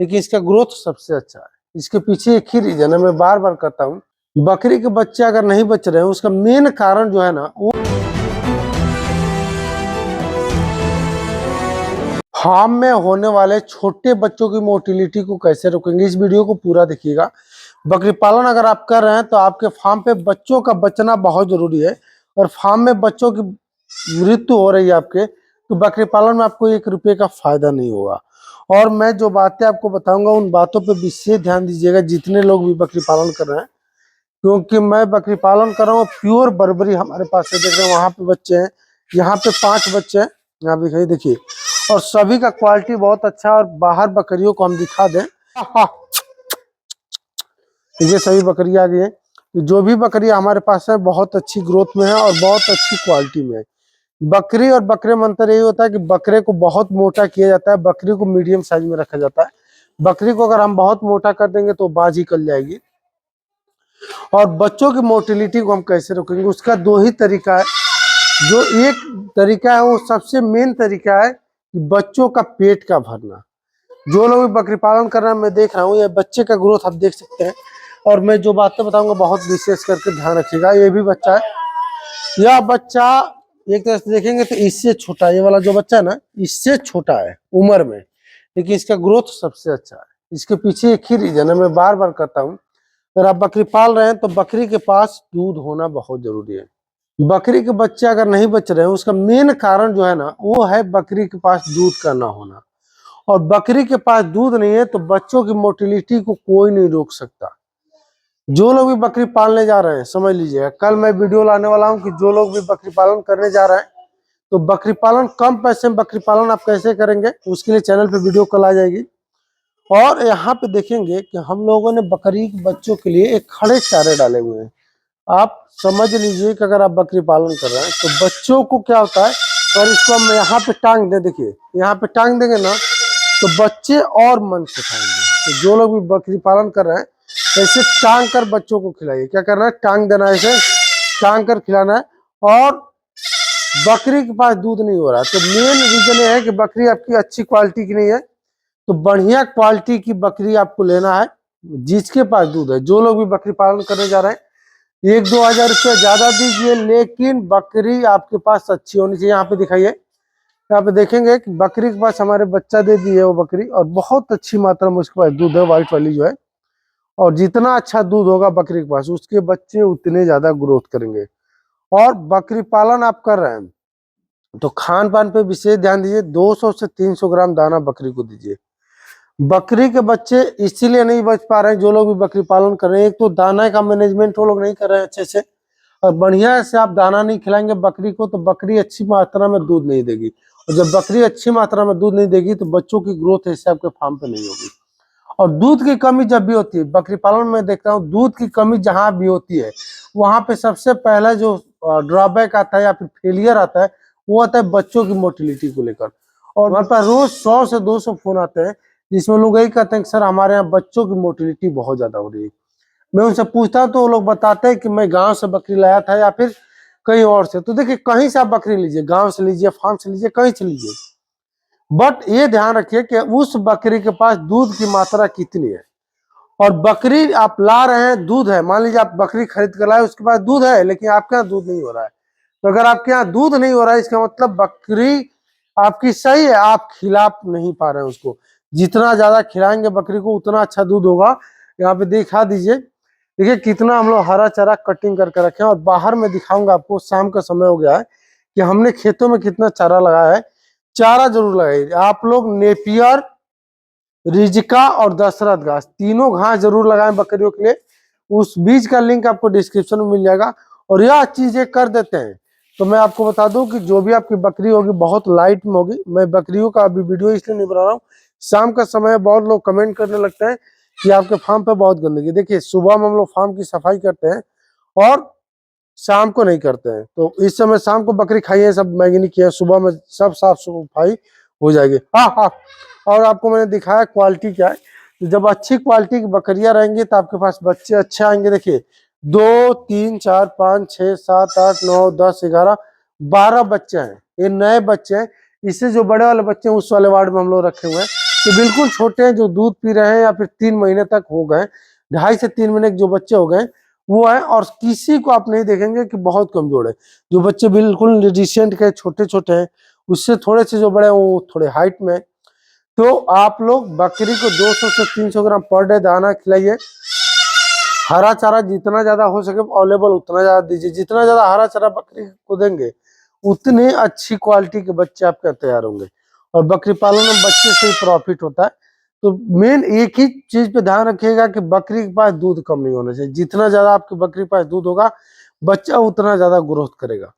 लेकिन इसका ग्रोथ सबसे अच्छा है। इसके पीछे एक ही रीजन है, मैं बार बार कहता हूँ, बकरी के बच्चे अगर नहीं बच रहे हैं उसका मेन कारण जो है ना, वो फार्म में होने वाले छोटे बच्चों की मोटिलिटी को कैसे रोकेंगे। इस वीडियो को पूरा देखिएगा। बकरी पालन अगर आप कर रहे हैं तो आपके फार्म पे बच्चों का बचना बहुत जरूरी है, और फार्म में बच्चों की मृत्यु हो रही है आपके, तो बकरी पालन में आपको 1 रुपये का फायदा नहीं होगा। और मैं जो बातें आपको बताऊंगा उन बातों पे विशेष ध्यान दीजिएगा, जितने लोग भी बकरी पालन कर रहे हैं, क्योंकि मैं बकरी पालन कर रहा हूँ। प्योर बर्बरी हमारे पास है, देख रहे हैं वहां पे बच्चे हैं, यहाँ पे 5 बच्चे हैं, यहाँ पे देखिए, और सभी का क्वालिटी बहुत अच्छा है। और बाहर बकरियों को हम दिखा दें, ये सभी बकरियां आ गई है। जो भी बकरियां हमारे पास है बहुत अच्छी ग्रोथ में है और बहुत अच्छी क्वालिटी में है। बकरी और बकरे में अंतर यही होता है कि बकरे को बहुत मोटा किया जाता है, बकरी को मीडियम साइज में रखा जाता है। बकरी को अगर हम बहुत मोटा कर देंगे तो बाज ही कल जाएगी। और बच्चों की मोटिलिटी को हम कैसे रोकेंगे, उसका 2 ही तरीका है। जो एक तरीका है वो सबसे मेन तरीका है कि बच्चों का पेट का भरना। जो लोग भी बकरी पालन कर रहे हैं, मैं देख रहा हूँ, ये बच्चे का ग्रोथ आप देख सकते हैं। और मैं जो बातें बताऊंगा बहुत विशेष करके ध्यान रखिएगा। ये भी बच्चा है, यह बच्चा एक तरह से देखेंगे तो इससे छोटा, ये वाला जो बच्चा है ना, इससे छोटा है उम्र में, लेकिन इसका ग्रोथ सबसे अच्छा है। इसके पीछे एक ही रीजन है, मैं बार बार कहता हूँ, अगर आप बकरी पाल रहे हैं तो बकरी के पास दूध होना बहुत जरूरी है। बकरी के बच्चे अगर नहीं बच रहे हैं उसका मेन कारण जो है ना, वो है बकरी के पास दूध का ना होना। और बकरी के पास दूध नहीं है तो बच्चों की मोटिलिटी को कोई नहीं रोक सकता। जो लोग भी बकरी पालने जा रहे हैं समझ लीजिएगा, कल मैं वीडियो लाने वाला हूं कि जो लोग भी बकरी पालन करने जा रहे हैं तो बकरी पालन कम पैसे में बकरी पालन आप कैसे करेंगे, उसके लिए चैनल पे वीडियो कल आ जाएगी। और यहाँ पे देखेंगे कि हम लोगों ने बकरी के बच्चों के लिए एक खड़े चारे डाले हुए हैं। आप समझ लीजिए कि अगर आप बकरी पालन कर रहे हैं तो बच्चों को क्या होता है, और इसको हम यहाँ पे टांग दे, देखिए यहाँ पे टांग देंगे ना तो बच्चे और मन से खाएंगे। तो जो लोग भी बकरी पालन कर रहे हैं ऐसे टांग कर बच्चों को खिलाइए। क्या करना है, टांग देना है, ऐसे टांग कर खिलाना है। और बकरी के पास दूध नहीं हो रहा तो मेन रीजन ये है कि बकरी आपकी अच्छी क्वालिटी की नहीं है। तो बढ़िया क्वालिटी की बकरी आपको लेना है जिसके पास दूध है। जो लोग भी बकरी पालन करने जा रहे हैं 1-2 हजार रुपये ज्यादा दीजिए, लेकिन बकरी आपके पास अच्छी होनी चाहिए। यहाँ पे दिखाइए, यहाँ पे देखेंगे कि बकरी के पास हमारे बच्चा दे दी है वो बकरी, और बहुत अच्छी मात्रा में उसके पास दूध है, व्हाइट वाली जो है। और जितना अच्छा दूध होगा बकरी के पास, उसके बच्चे उतने ज्यादा ग्रोथ करेंगे। और बकरी पालन आप कर रहे हैं तो खान पान पे विशेष ध्यान दीजिए। 200 से 300 ग्राम दाना बकरी को दीजिए। बकरी के बच्चे इसीलिए नहीं बच पा रहे हैं, जो लोग भी बकरी पालन कर रहे हैं, एक तो दाना का मैनेजमेंट वो लोग नहीं कर रहे हैं अच्छे से, और बढ़िया से आप दाना नहीं खिलाएंगे बकरी को तो बकरी अच्छी मात्रा में दूध नहीं देगी। और जब बकरी अच्छी मात्रा में दूध नहीं देगी तो बच्चों की ग्रोथ ऐसे आपके फार्म पे नहीं होगी। और दूध की कमी जब भी होती है बकरी पालन में, देखता हूँ दूध की कमी जहां भी होती है वहां पे सबसे पहला जो ड्रॉबैक आता है या फिर फेलियर आता है वो आता है बच्चों की मोटिलिटी को लेकर। और हमारे पास रोज 100 से 200 फोन आते हैं जिसमें लोग यही कहते हैं कि सर हमारे यहाँ बच्चों की मोटिलिटी बहुत ज्यादा हो रही है। मैं उनसे पूछता हूँ तो वो लोग बताते हैं कि मैं गांव से बकरी लाया था या फिर कहीं और से। तो देखिए कहीं से आप बकरी लीजिए, गांव से लीजिए, फार्म से लीजिए, कहीं से लीजिए, बट ये ध्यान रखिए कि उस बकरी के पास दूध की मात्रा कितनी है। और बकरी आप ला रहे हैं, दूध है, मान लीजिए आप बकरी खरीद कर लाए, उसके पास दूध है लेकिन आपके यहाँ दूध नहीं हो रहा है। तो अगर आपके यहाँ दूध नहीं हो रहा है इसका मतलब बकरी आपकी सही है, आप खिला नहीं पा रहे हैं उसको। जितना ज्यादा खिलाएंगे बकरी को उतना अच्छा दूध होगा। यहाँ पे दिखा दीजिए, देखिए कितना हम लोग हरा चारा कटिंग करके रखे हैं। और बाहर में दिखाऊंगा आपको, शाम का समय हो गया है, कि हमने खेतों में कितना चारा लगाया है। चारा जरूर लगाइए आप लोग, नेपियर, रिजिका और दशरथ घास, तीनों घास जरूर लगाएं बकरियों के लिए। उस बीज का लिंक आपको डिस्क्रिप्शन में मिल जाएगा। और यह चीजें कर देते हैं तो मैं आपको बता दूं कि जो भी आपकी बकरी होगी बहुत लाइट में होगी। मैं बकरियों का अभी वीडियो इसलिए नहीं बना रहा हूँ, शाम का समय बहुत लोग कमेंट करने लगते हैं कि आपके फार्म पे बहुत गंदगी। देखिए सुबह में हम लोग फार्म की सफाई करते हैं और शाम को नहीं करते हैं। तो इस समय शाम को बकरी खाइए, सब मैगी नहीं किया, सुबह में सब साफ सफाई हो जाएगी। हाँ हाँ, और आपको मैंने दिखाया क्वालिटी क्या है। तो जब अच्छी क्वालिटी की बकरियां रहेंगी तो आपके पास बच्चे अच्छे आएंगे। देखिए 2, 3, 4, 5, 6, 7, 8, 9, 10, 11, 12 बच्चे हैं। ये नए बच्चे हैं। इससे जो बड़े वाले बच्चे हैं उस वाले वार्ड में हम लोग रखे हुए हैं। तो बिल्कुल छोटे हैं जो दूध पी रहे हैं या फिर 3 महीने तक हो गए, 2.5 से 3 महीने के जो बच्चे हो गए वो है। और किसी को आप नहीं देखेंगे कि बहुत कमजोर है। जो बच्चे बिल्कुल रिसेंट के छोटे छोटे हैं, उससे थोड़े से जो बड़े हैं वो थोड़े हाइट में। तो आप लोग बकरी को 200 से 300 ग्राम पर डे दाना खिलाइए। हरा चारा जितना ज्यादा हो सके अवेलेबल उतना ज्यादा दीजिए। जितना ज्यादा हरा चारा बकरी को देंगे उतनी अच्छी क्वालिटी के बच्चे आपके तैयार होंगे। और बकरी पालन में बच्चे से ही प्रॉफिट होता है। तो मेन एक ही चीज पे ध्यान रखिएगा कि बकरी के पास दूध कम नहीं होना चाहिए। जितना ज्यादा आपकी बकरी के पास दूध होगा, बच्चा उतना ज्यादा ग्रोथ करेगा।